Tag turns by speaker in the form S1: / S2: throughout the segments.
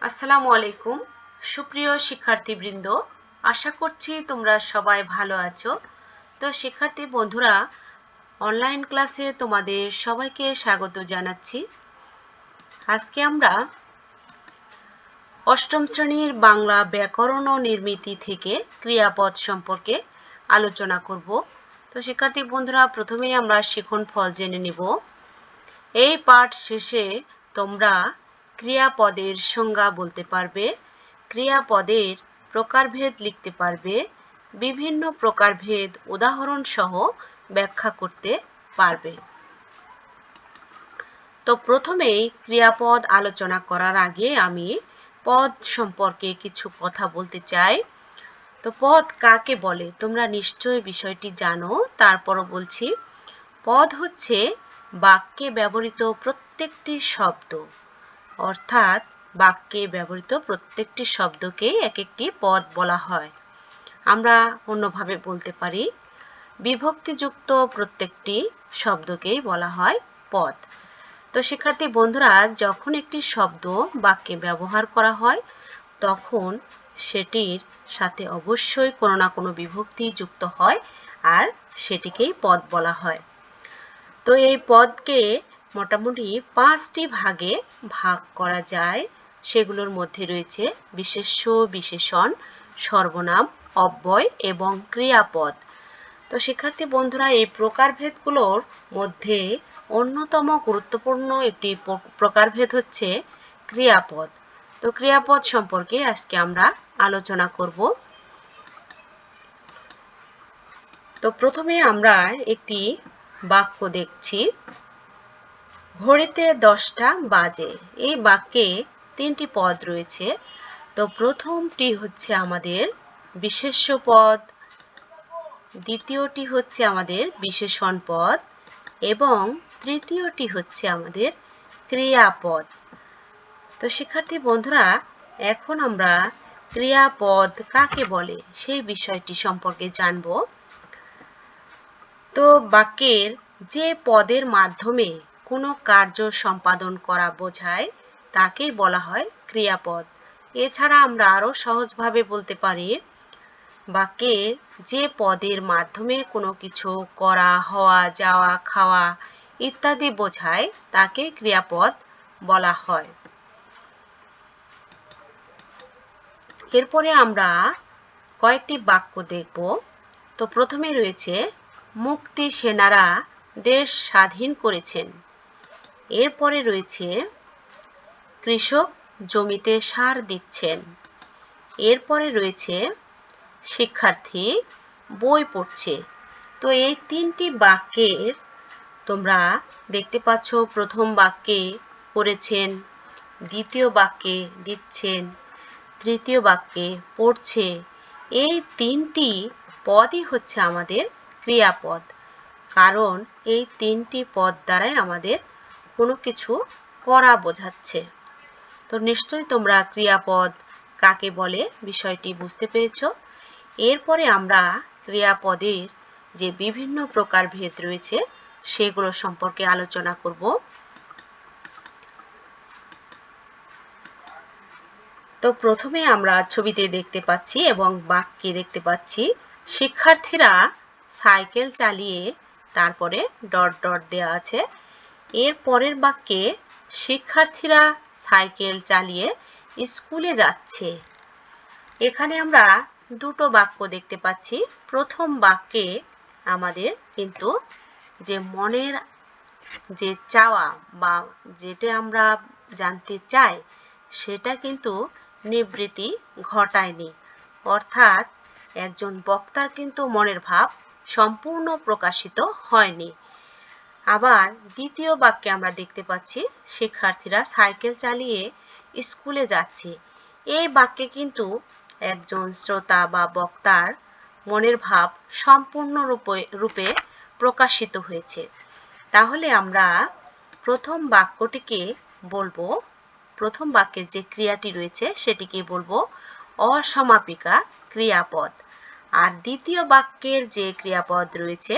S1: আসসালামু আলাইকুম সুপ্রিয় শিক্ষার্থীবৃন্দ, আশা করছি তোমরা সবাই ভালো আছো। তো শিক্ষার্থী বন্ধুরা, অনলাইন ক্লাসে তোমাদের সবাইকে স্বাগত জানাচ্ছি। আজকে আমরা অষ্টম শ্রেণীর বাংলা ব্যাকরণ ও নির্মিতি থেকে ক্রিয়াপদ সম্পর্কে আলোচনা করব। তো শিক্ষার্থী বন্ধুরা, প্রথমেই আমরা শিখন ফল জেনে নেব। এই পাঠ শেষে তোমরা ক্রিয়াপদের সংজ্ঞা বলতে পারবে, ক্রিয়াপদের প্রকারভেদ লিখতে পারবে, বিভিন্ন প্রকারভেদ উদাহরণ সহ ব্যাখ্যা করতে পারবে। তো প্রথমেই ক্রিয়াপদ আলোচনা করার আগে আমি পদ সম্পর্কে কিছু কথা বলতে চাই। তো পদ কাকে বলে তোমরা নিশ্চয়ই বিষয়টি জানো, তারপরও বলছি। পদ হচ্ছে বাক্যে ব্যবহৃত প্রত্যেকটি শব্দ, অর্থাৎ বাক্যে ব্যবহৃত প্রত্যেকটি শব্দকেই এক একটি পদ বলা হয়। আমরা অন্যভাবে বলতে পারি, বিভক্তিযুক্ত প্রত্যেকটি শব্দকেই বলা হয় পদ। তো শিক্ষার্থী বন্ধুরা, যখন একটি শব্দ বাক্যে ব্যবহার করা হয় তখন সেটির সাথে অবশ্যই কোনো না কোনো বিভক্তি যুক্ত হয়, আর সেটিকেই পদ বলা হয়। তো এই পদকে মোটামুটি 5টি ভাগে ভাগ করা যায়। সেগুলোর মধ্যে রয়েছে বিশেষ্য, বিশেষণ, সর্বনাম, অব্যয় এবং ক্রিয়াপদ। তো শিক্ষার্থী বন্ধুরা, এই প্রকারভেদগুলোর মধ্যে অন্যতম গুরুত্বপূর্ণ একটি প্রকারভেদ হচ্ছে ক্রিয়াপদ। তো ক্রিয়াপদ সম্পর্কে আজকে আমরা আলোচনা করব। তো প্রথমে আমরা একটি বাক্য দেখছি, ঘড়িতে 10টা বাজে। এই বাক্যে 3টি পদ রয়েছে। তো প্রথমটি হচ্ছে আমাদের বিশেষ্য পদ, দ্বিতীয়টি হচ্ছে আমাদের বিশেষণ পদ এবং তৃতীয়টি হচ্ছে আমাদের ক্রিয়াপদ। তো শিক্ষার্থী বন্ধুরা, এখন আমরা ক্রিয়াপদ কাকে বলে সেই বিষয়টি সম্পর্কে জানব। তো বাক্যের যে পদের মাধ্যমে কোনো কার্য সম্পাদন করা বোঝায় তাকেই বলা হয় ক্রিয়াপদ। এছাড়া আমরা আরো সহজভাবে বলতে পারি, বাক্যের যে পদের মাধ্যমে কোনো কিছু করা, হওয়া, যাওয়া, খাওয়া ইত্যাদি বোঝায় তাকে ক্রিয়াপদ বলা হয়। এরপরে আমরা কয়েকটি বাক্য দেখব। তো প্রথমে রয়েছে, মুক্তি সেনারা দেশ স্বাধীন করেছেন। এরপরে রয়েছে, কৃষক জমিতে সার দিচ্ছেন। এরপরে রয়েছে, শিক্ষার্থী বই পড়ছে। তো এই 3টি বাক্যের তোমরা দেখতে পাচ্ছ, প্রথম বাক্যে করেছেন, দ্বিতীয় বাক্যে দিচ্ছেন, তৃতীয় বাক্যে পড়ছে। এই 3টি পদই হচ্ছে আমাদের ক্রিয়াপদ, কারণ এই 3টি পদ দ্বারাই আমাদের কোনো কিছু করা বোঝাচ্ছে। তো নিশ্চয়ই তোমরা ক্রিয়াপদ কাকে বলে বিষয়টি বুঝতে পেরেছ। এরপরে আমরা ক্রিয়াপদের যে বিভিন্ন প্রকারভেদ রয়েছে সেগুলো সম্পর্কে আলোচনা করব। তো প্রথমে আমরা ছবিতে দেখতে পাচ্ছি এবং বাক্যে দেখতে পাচ্ছি, শিক্ষার্থীরা সাইকেল চালিয়ে, তারপরে ডট ডট দেওয়া আছে। এর পরের বাক্যে শিক্ষার্থীরা সাইকেল চালিয়ে স্কুলে যাচ্ছে। এখানে আমরা দুটো বাক্য দেখতে পাচ্ছি। প্রথম বাক্যে আমাদের কিন্তু যে মনের যে চাওয়া বা যেটা আমরা জানতে চাই সেটা কিন্তু নিবৃত্তি ঘটায়নি, অর্থাৎ একজন বক্তার কিন্তু মনের ভাব সম্পূর্ণ প্রকাশিত হয়নি। আবার দ্বিতীয় বাক্যে আমরা দেখতে পাচ্ছি, শিক্ষার্থীরা সাইকেল চালিয়ে স্কুলে যাচ্ছে। এই বাক্যে কিন্তু একজন শ্রোতা বা বক্তার মনের ভাব সম্পূর্ণ রূপে প্রকাশিত হয়েছে। তাহলে আমরা প্রথম বাক্যটিকে বলবো, প্রথম বাক্যের যে ক্রিয়াটি রয়েছে সেটিকে বলবো অসমাপিকা ক্রিয়াপদ, আর দ্বিতীয় বাক্যের যে ক্রিয়াপদ রয়েছে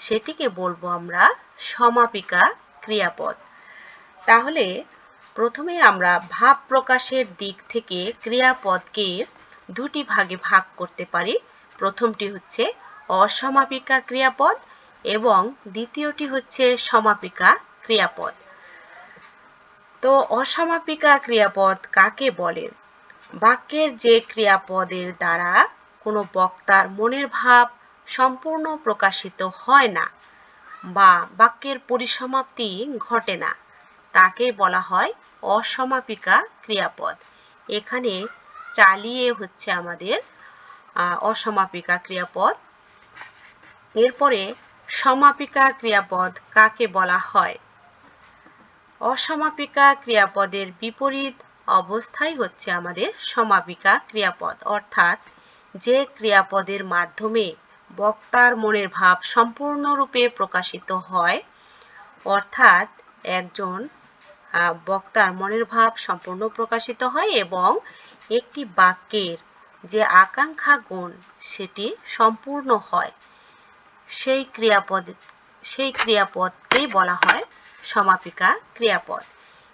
S1: সেটিকে বলবো আমরা সমাপিকা ক্রিয়াপদ। তাহলে প্রথমে আমরা ভাব প্রকাশের দিক থেকে ক্রিয়াপদকে দুটি ভাগে ভাগ করতে পারি। প্রথমটি হচ্ছে অসমাপিকা ক্রিয়াপদ এবং দ্বিতীয়টি হচ্ছে সমাপিকা ক্রিয়াপদ। তো অসমাপিকা ক্রিয়াপদ কাকে বলে? বাক্যের যে ক্রিয়াপদের দ্বারা কোনো বক্তার মনের ভাব সম্পূর্ণ প্রকাশিত হয় না বা বাক্যের পরিসমাপ্তি ঘটে না, তাকে বলা হয় অসমাপিকা ক্রিয়াপদ। এখানে চালিয়ে হচ্ছে আমাদের অসমাপিকা ক্রিয়াপদ। এরপরে সমাপিকা ক্রিয়াপদ কাকে বলা হয়? অসমাপিকা ক্রিয়াপদের বিপরীত অবস্থাই হচ্ছে আমাদের সমাপিকা ক্রিয়াপদ, অর্থাৎ যে ক্রিয়াপদের মাধ্যমে বক্তার মনের ভাব সম্পূর্ণরূপে প্রকাশিত হয়, অর্থাৎ একজন বক্তার মনের ভাব সম্পূর্ণ প্রকাশিত হয় এবং একটি বাক্যের যে আকাঙ্ক্ষা গুণ সেটি সম্পূর্ণ হয়, সেই ক্রিয়াপদকেই বলা হয় সমাপিকা ক্রিয়াপদ।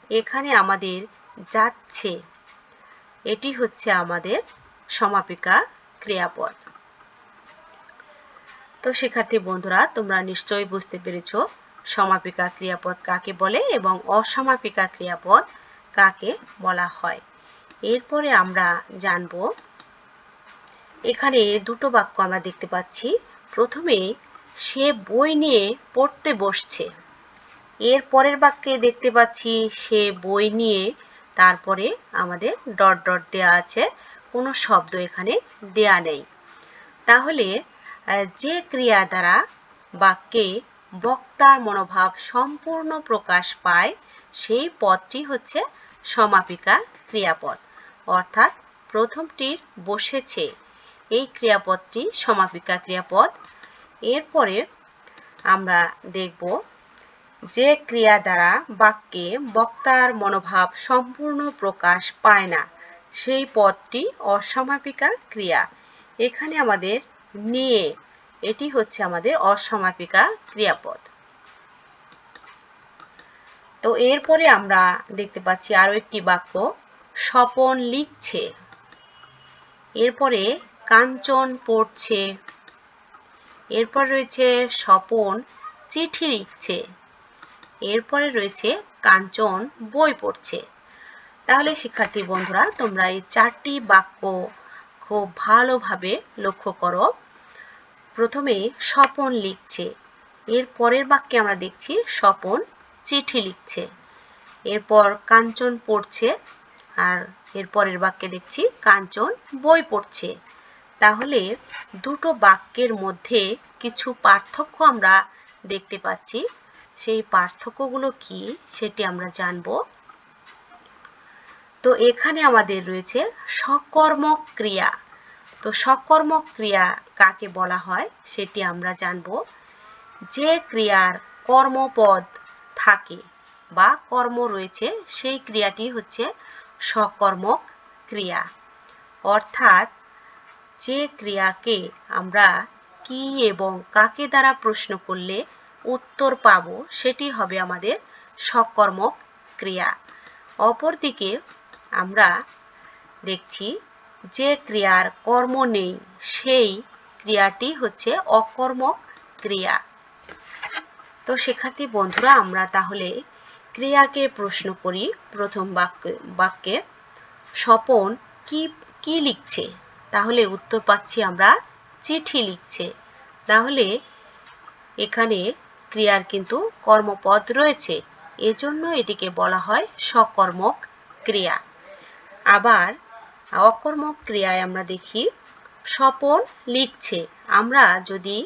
S1: এখানে আমাদের যাচ্ছে, এটি হচ্ছে আমাদের সমাপিকা ক্রিয়াপদ। তো শিক্ষার্থী বন্ধুরা, তোমরা নিশ্চয়ই বুঝতে পেরেছো সমাপিকা ক্রিয়াপদ কাকে বলে এবং অসমাপিকা ক্রিয়াপদ কাকে বলা হয়। এরপরে আমরা জানব, এখানে দুটো বাক্য আমরা দেখতে পাচ্ছি। প্রথমে সে বই নিয়ে পড়তে বসছে। এর পরের বাক্যে দেখতে পাচ্ছি সে বই নিয়ে, তারপরে আমাদের ডট ডট দেয়া আছে, কোনো শব্দ এখানে দেয়া নেই। তাহলে যে ক্রিয়া দ্বারা বাক্যে বক্তার মনোভাব সম্পূর্ণ প্রকাশ পায় সেই পদটি হচ্ছে সমাপিকা ক্রিয়াপদ, অর্থাৎ প্রথমটির বসেছে এই ক্রিয়াপদটি সমাপিকা ক্রিয়াপদ। এরপরে আমরা দেখব যে ক্রিয়া দ্বারা বাক্যে বক্তার মনোভাব সম্পূর্ণ প্রকাশ পায় না সেই পদটি অসমাপিকা ক্রিয়া। এখানে আমাদের নিয়ে, এটি হচ্ছে আমাদের অসমাপিকা ক্রিয়াপদ। তো এরপরে আমরা দেখতে পাচ্ছি আরো একটি বাক্য, স্বপন লিখছে। এরপরে কাঞ্চন পড়ছে। এরপর রয়েছে স্বপন চিঠি লিখছে। এরপরে রয়েছে কাঞ্চন বই পড়ছে। তাহলে শিক্ষার্থী বন্ধুরা, তোমরা এই চারটি বাক্য খুব ভালোভাবে লক্ষ্য করো। প্রথমে স্বপন লিখছে, এর পরের বাক্যে আমরা দেখছি স্বপন চিঠি লিখছে। এরপর কাঞ্চন পড়ছে, আর এর পরের বাক্যে দেখছি কাঞ্চন বই পড়ছে। তাহলে দুটো বাক্যের মধ্যে কিছু পার্থক্য আমরা দেখতে পাচ্ছি। সেই পার্থক্যগুলো কি সেটি আমরা জানব। তো এখানে আমাদের রয়েছে সকর্মক ক্রিয়া। তো সকর্মক ক্রিয়া কাকে বলা হয় সেটি আমরা জানব। যে ক্রিয়ার কর্মপদ থাকে বা কর্ম রয়েছে সেই ক্রিয়াটি হচ্ছে সকর্মক ক্রিয়া, অর্থাৎ যে ক্রিয়াকে আমরা কি এবং কাকে দ্বারা প্রশ্ন করলে উত্তর পাবো সেটি হবে আমাদের সকর্মক ক্রিয়া। অপরদিকে আমরা দেখছি যে ক্রিয়ার কর্ম নেই সেই ক্রিয়াটি হচ্ছে অকর্মক ক্রিয়া। তো শিক্ষার্থী বন্ধুরা, আমরা তাহলে ক্রিয়াকে প্রশ্ন করি। প্রথম বাক্যে স্বপন কি লিখছে, তাহলে উত্তর পাচ্ছি আমরা চিঠি লিখছে। তাহলে এখানে ক্রিয়ার কিন্তু কর্মপদ রয়েছে, এজন্য এটিকে বলা হয় সকর্মক ক্রিয়া। আবার অকর্মক ক্রিয়ায় আমরা দেখি স্বপন লিখছে। আমরা যদি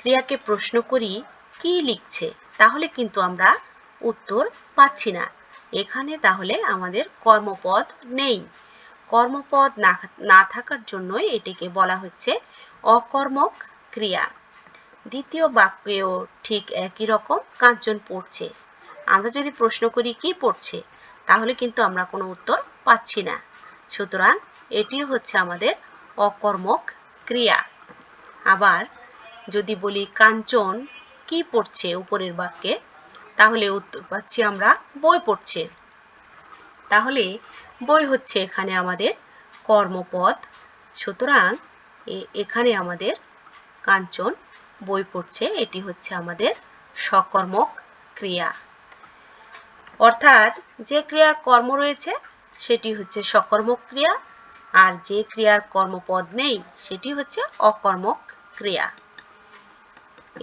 S1: ক্রিয়াকে প্রশ্ন করি কি লিখছে, তাহলে কিন্তু আমরা উত্তর পাচ্ছি না। এখানে তাহলে আমাদের কর্মপদ নেই। কর্মপদ না থাকার জন্য এটিকে বলা হচ্ছে অকর্মক ক্রিয়া। দ্বিতীয় বাক্যেও ঠিক একই রকম, কাঞ্চন পড়ছে। আমরা যদি প্রশ্ন করি কি পড়ছে, তাহলে কিন্তু আমরা কোনো উত্তর পাচ্ছি না। সুতরাং এটি হচ্ছে আমাদের অকর্মক ক্রিয়া। আবার যদি বলি কাঞ্চন কি পড়ছে উপরের বাক্যে, তাহলে উত্তর পাচ্ছি আমরা বই পড়ছে। তাহলে বই হচ্ছে এখানে আমাদের কর্মপদ। সুতরাং এখানে আমাদের কাঞ্চন বই পড়ছে, এটি হচ্ছে আমাদের সকর্মক ক্রিয়া। অর্থাৎ যে ক্রিয়ার কর্ম রয়েছে সেটি হচ্ছে সকর্মক ক্রিয়া, আর যে ক্রিয়ার কর্মপদ নেই সেটি হচ্ছে অকর্মক ক্রিয়া।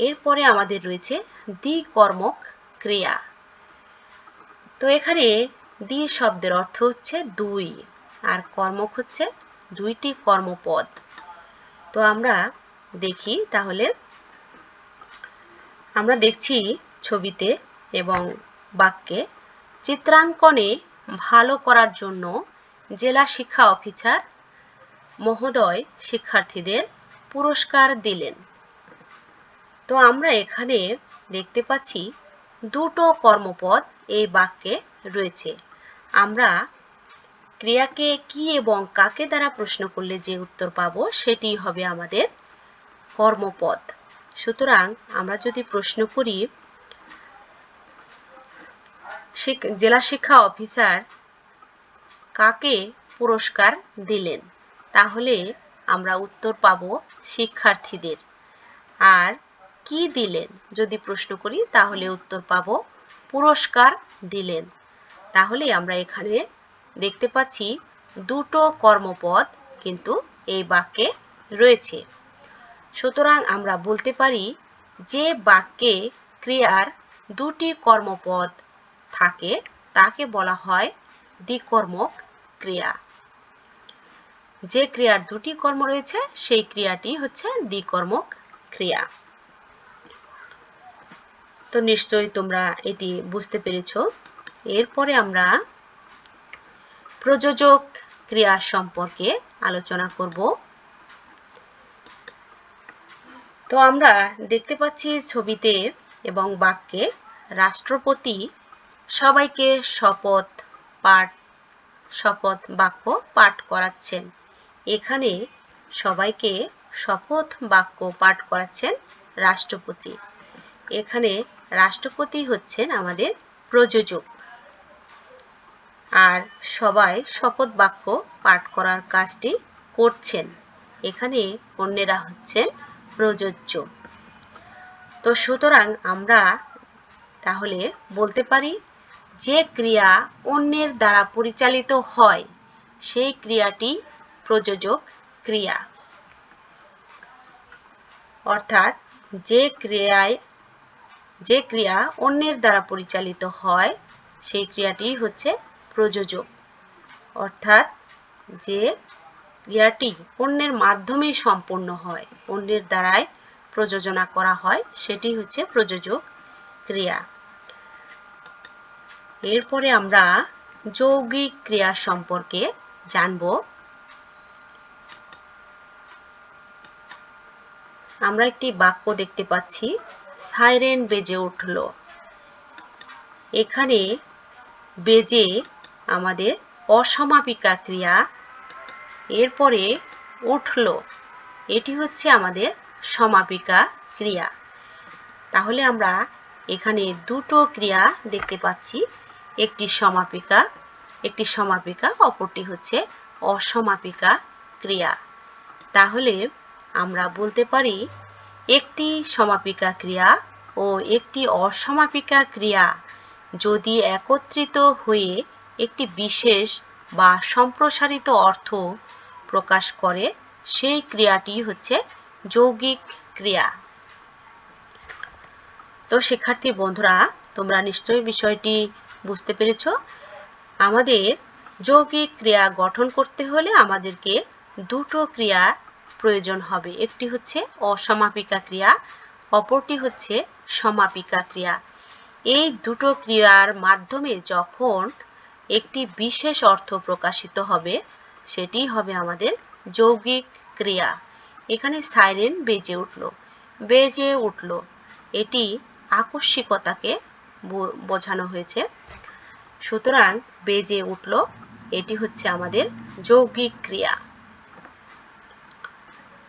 S1: এরপরে আমাদের রয়েছে দ্বিকর্মক ক্রিয়া। তো এখানে দ্বি শব্দের অর্থ হচ্ছে দুই, আর কর্মক হচ্ছে দুইটি কর্মপদ। তো আমরা দেখি, তাহলে আমরা দেখছি ছবিতে এবং বাক্যে, চিত্রাঙ্কনে ভালো করার জন্য জেলা শিক্ষা অফিসার মহোদয় শিক্ষার্থীদের পুরস্কার দিলেন। তো আমরা এখানে দেখতে পাচ্ছি দুটো কর্মপদ এই বাক্যে রয়েছে। আমরা ক্রিয়াকে কি এবং কাকে দ্বারা প্রশ্ন করলে যে উত্তর পাবো সেটি হবে আমাদের কর্মপদ। সুতরাং আমরা যদি প্রশ্ন করি জেলা শিক্ষা অফিসার কাকে পুরস্কার দিলেন, তাহলে আমরা উত্তর পাবো শিক্ষার্থীদের। আর কি দিলেন যদি প্রশ্ন করি তাহলে উত্তর পাবো পুরস্কার দিলেন। তাহলে আমরা এখানে দেখতে পাচ্ছি দুটো কর্মপদ কিন্তু এই বাক্যে রয়েছে। সুতরাং আমরা বলতে পারি যে বাক্যে ক্রিয়ার দুটি কর্মপদ থাকে তাকে বলা হয় দ্বিকর্মক ক্রিয়া। যে ক্রিয়ার দুটি কর্ম রয়েছে সেই ক্রিয়াটি হচ্ছে দ্বিকর্মক ক্রিয়া। তো নিশ্চয়ই তোমরা এটি বুঝতে পেরেছো। এরপরে আমরা প্রযোজক ক্রিয়া সম্পর্কে আলোচনা করব। তো আমরা দেখতে পাচ্ছি ছবিতে এবং বাক্যে রাষ্ট্রপতি সবাইকে শপথ বাক্য পাঠ করাচ্ছেন। এখানে সবাইকে শপথ বাক্য পাঠ করাচ্ছেন রাষ্ট্রপতি। এখানে রাষ্ট্রপতি হচ্ছেন আমাদের প্রযোজক, আর সবাই শপথ বাক্য পাঠ করার কাজটি করছেন। এখানে অন্যেরা হচ্ছেন প্রযোজ্য। তো সুতরাং আমরা তাহলে বলতে পারি যে ক্রিয়া অন্যের দ্বারা পরিচালিত হয় সেই ক্রিয়াটি প্রযোজক ক্রিয়া। অর্থাৎ যে ক্রিয়া অন্যের দ্বারা পরিচালিত হয় সেই ক্রিয়াটি হচ্ছে প্রযোজক। অর্থাৎ যে ক্রিয়াটি অন্যের মাধ্যমে সম্পন্ন হয়, অন্যের দ্বারাই প্রযোজনা করা হয়, সেটি হচ্ছে প্রযোজক ক্রিয়া। এরপরে আমরা যৌগিক ক্রিয়া সম্পর্কে জানব। আমরা একটি বাক্য দেখতে পাচ্ছি, সাইরেন বেজে উঠল। এখানে বেজে আমাদের অসমাপিকা ক্রিয়া, এরপরে উঠল এটি হচ্ছে আমাদের সমাপিকা ক্রিয়া। তাহলে আমরা এখানে দুটো ক্রিয়া দেখতে পাচ্ছি, একটি সমাপিকা অপরটি হচ্ছে অসমাপিকা ক্রিয়া। তাহলে আমরা বলতে পারি একটি সমাপিকা ক্রিয়া ও একটি অসমাপিকা ক্রিয়া যদি একত্রিত হয়ে একটি বিশেষ বা সম্প্রসারিত অর্থ প্রকাশ করে সেই ক্রিয়াটি হচ্ছে যৌগিক ক্রিয়া। তো শিক্ষার্থী বন্ধুরা, তোমরা নিশ্চয়ই বিষয়টি বুঝতে পেরেছো। আমাদের যৌগিক ক্রিয়া গঠন করতে হলে আমাদেরকে দুটো ক্রিয়া প্রয়োজন হবে, একটি হচ্ছে অসমাপিকা ক্রিয়া, অপরটি হচ্ছে সমাপিকা ক্রিয়া। এই দুটো ক্রিয়ার মাধ্যমে যখন একটি বিশেষ অর্থ প্রকাশিত হবে সেটি হবে আমাদের যৌগিক ক্রিয়া। এখানে সাইরেন বেজে উঠল এটি আকস্মিকতাকে বোঝানো হয়েছে। সুতরাং বেজে উঠল এটি হচ্ছে আমাদের যৌগিক ক্রিয়া।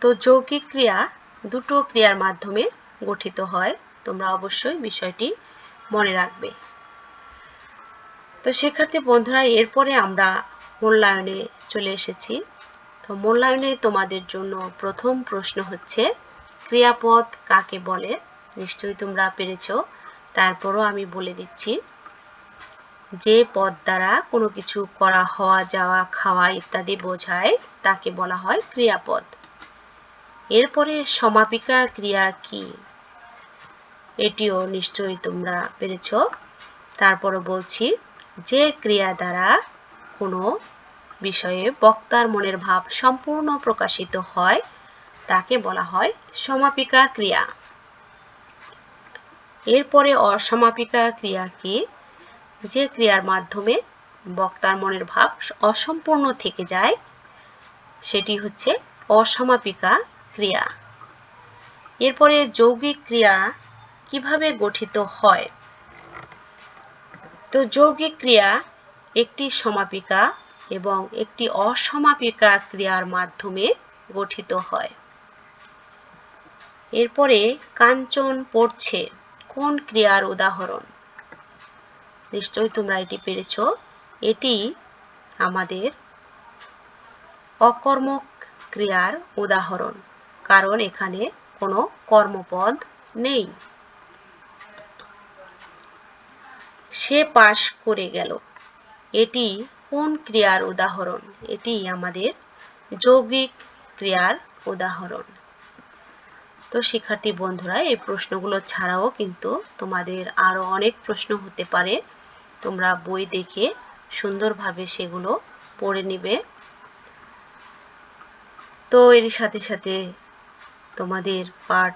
S1: তো যৌগিক ক্রিয়া দুটো ক্রিয়ার মাধ্যমে গঠিত হয়, তোমরা অবশ্যই বিষয়টি মনে রাখবে। তো শিক্ষার্থী বন্ধুরা, এরপরে আমরা মূল্যায়নে চলে এসেছি। তো মূল্যায়নে তোমাদের জন্য প্রথম প্রশ্ন হচ্ছে, ক্রিয়াপদ কাকে বলে? নিশ্চয়ই তোমরা পেরেছো, তারপরও আমি বলে দিচ্ছি। যে পদ দ্বারা কোনো কিছু করা, হওয়া, যাওয়া, খাওয়া ইত্যাদি বোঝায় তাকে বলা হয় ক্রিয়াপদ। এরপরে সমাপিকা ক্রিয়া কি? এটিও নিশ্চয়ই তোমরা পেরেছো। তারপরও বলছি, যে ক্রিয়া দ্বারা কোনো বিষয়ে বক্তার মনের ভাব সম্পূর্ণ প্রকাশিত হয় তাকে বলা হয় সমাপিকা ক্রিয়া। এরপরে অসমাপিকা ক্রিয়া কি? যে ক্রিয়ার মাধ্যমে বক্তার মনের ভাব অসম্পূর্ণ থেকে যায় সেটি হচ্ছে অসমাপিকা ক্রিয়া। এরপরে যৌগিক ক্রিয়া কিভাবে গঠিত হয়? তো যৌগিক ক্রিয়া একটি সমাপিকা এবং একটি অসমাপিকা ক্রিয়ার মাধ্যমে গঠিত হয়। এরপরে কাঞ্চন পড়ছে কোন ক্রিয়ার উদাহরণ? নিশ্চয়ই তোমরা এটি পেরেছো। এটি আমাদের অকর্মক ক্রিয়ার উদাহরণ, কারণ এখানে কোনো কর্মপদ নেই। সে পাশ করে গেল, এটি কোন ক্রিয়ার উদাহরণ? এটি আমাদের যৌগিক ক্রিয়ার উদাহরণ। তো শিক্ষার্থী বন্ধুরা, এই প্রশ্নগুলো ছাড়াও কিন্তু তোমাদের আরো অনেক প্রশ্ন হতে পারে। তোমরা বই দেখে সুন্দরভাবে সেগুলো পড়ে নিবে। তো এর সাথে সাথে তোমাদের পাঠ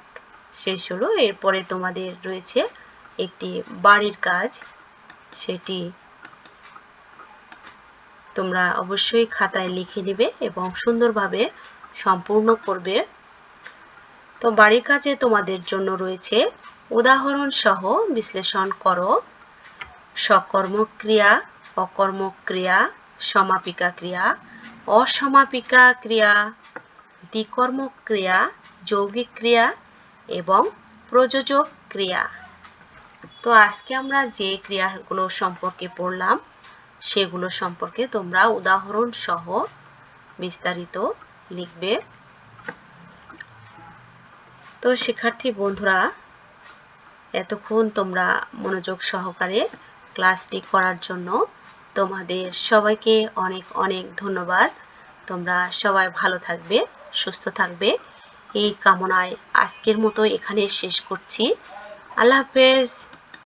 S1: শেষ হলো। এরপরে তোমাদের রয়েছে একটি বাড়ির কাজ, সেটি তোমরা অবশ্যই খাতায় লিখে নেবে এবং সুন্দরভাবে সম্পূর্ণ করবে। তো বাড়ির কাজে তোমাদের জন্য রয়েছে উদাহরণ সহ বিশ্লেষণ করো সকর্মক ক্রিয়া, অকর্মক ক্রিয়া, সমাপিকা ক্রিয়া, অসমাপিকা ক্রিয়া, দ্বিকর্মক ক্রিয়া, যৌগিক ক্রিয়া এবং প্রযোজক ক্রিয়া। তো আজকে আমরা যে ক্রিয়াগুলো সম্পর্কে পড়লাম সেগুলো সম্পর্কে তোমরা উদাহরণ সহ বিস্তারিত লিখবে। তো শিক্ষার্থী বন্ধুরা, এতক্ষণ তোমরা মনোযোগ সহকারে ক্লাসটি করার জন্য তোমাদের সবাইকে অনেক অনেক ধন্যবাদ। তোমরা সবাই ভালো থাকবে, সুস্থ থাকবে, এই কামনায় আজকের মতো এখানে শেষ করছি। আল্লাহ হাফেজ।